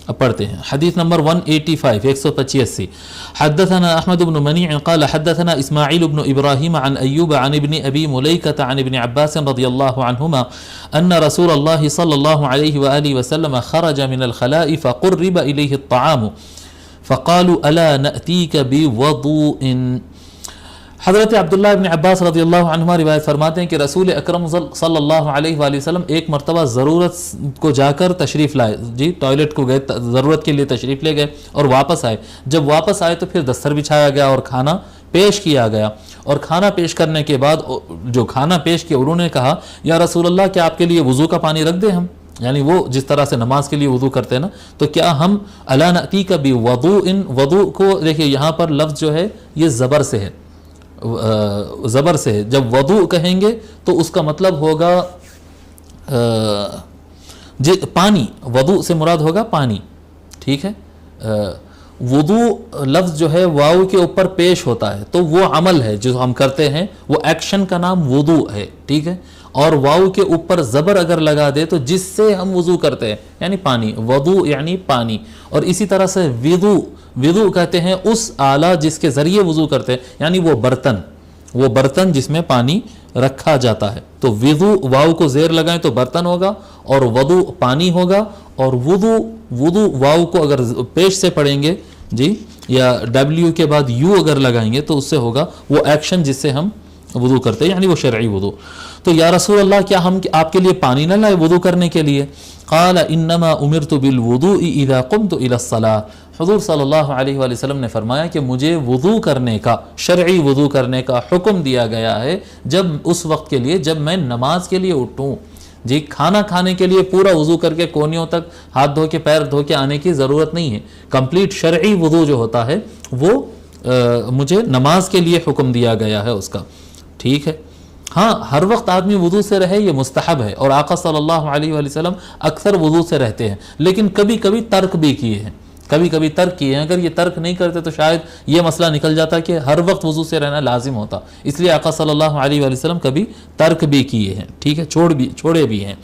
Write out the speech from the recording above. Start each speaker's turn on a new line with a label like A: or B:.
A: اب پڑھتے ہیں حدیث نمبر 185 185 حدثنا احمد بن منیع قال حدثنا اسماعیل بن ابراہیم عن ایوب عن ابن ابی ملیکۃ عن ابن عباس رضی اللہ عنہما ان رسول اللہ صلی اللہ علیہ وآلہ وسلم خرج من الخلاء فقرب الیہ الطعام فقالوا الا نأتیک بوضوء۔ حضرت عبداللہ ابن عباس رضی اللہ عنہما روایت فرماتے ہیں کہ رسول اکرم صلی اللہ علیہ وآلہ وسلم ایک مرتبہ ضرورت کو جا کر تشریف لائے، جی ٹوائلٹ کو گئے، ضرورت کے لیے تشریف لے گئے اور واپس آئے۔ جب واپس آئے تو پھر دستر بچھایا گیا اور کھانا پیش کیا گیا، اور کھانا پیش کرنے کے بعد جو کھانا پیش کیا انہوں نے کہا یا رسول اللہ کیا آپ کے لیے وضو کا پانی رکھ دیں ہم، یعنی وہ جس طرح سے نماز کے لیے وضو کرتے ہیں نا، تو کیا ہم الا نأتیک بوضوء، وضو کو دیکھیے یہاں پر لفظ جو ہے یہ زبر سے ہے، زبر سے ہے۔ جب وضو کہیں گے تو اس کا مطلب ہوگا پانی، وضو سے مراد ہوگا پانی، ٹھیک ہے۔ وضو لفظ جو ہے واو کے اوپر پیش ہوتا ہے، تو وہ عمل ہے جو ہم کرتے ہیں، وہ ایکشن کا نام وضو ہے، ٹھیک ہے۔ اور واو کے اوپر زبر اگر لگا دے تو جس سے ہم وضو کرتے ہیں یعنی پانی، وضو یعنی پانی۔ اور اسی طرح سے وضو کہتے ہیں اس آلہ جس کے ذریعے وضو کرتے ہیں، یعنی وہ برتن جس میں پانی رکھا جاتا ہے۔ تو وضو واو کو زیر لگائیں تو برتن ہوگا، اور وضو پانی ہوگا، اور وضو واو کو اگر پیش سے پڑھیں گے جی، یا ڈبلیو کے بعد یو اگر لگائیں گے تو اس سے ہوگا وہ ایکشن جس سے ہم وضو کرتے ہیں، یعنی وہ شرعی وضو۔ تو یا رسول اللہ کیا ہم آپ کے لیے پانی نہ لائے وضو کرنے کے لیے؟ قال انما امرت بالوضوء اذا قمت الى الصلاة۔ حضور صلی اللہ علیہ وآلہ وسلم نے فرمایا کہ مجھے وضو کرنے کا، شرعی وضو کرنے کا حکم دیا گیا ہے جب اس وقت کے لیے جب میں نماز کے لیے اٹھوں۔ جی کھانا کھانے کے لیے پورا وضو کر کے کونیوں تک ہاتھ دھو کے پیر دھو کے آنے کی ضرورت نہیں ہے۔ کمپلیٹ شرعی وضو جو ہوتا ہے وہ مجھے نماز کے لیے حکم دیا گیا ہے اس کا، ٹھیک ہے۔ ہاں ہر وقت آدمی وضو سے رہے یہ مستحب ہے، اور آقا صلی اللہ علیہ وآلہ وسلم اکثر وضو سے رہتے ہیں، لیکن کبھی کبھی ترک بھی کیے ہیں، اگر یہ ترک نہیں کرتے تو شاید یہ مسئلہ نکل جاتا کہ ہر وقت وضو سے رہنا لازم ہوتا، اس لیے آقا صلی اللہ علیہ وآلہ وسلم کبھی ترک بھی کیے ہیں، ٹھیک ہے، چھوڑے بھی ہیں۔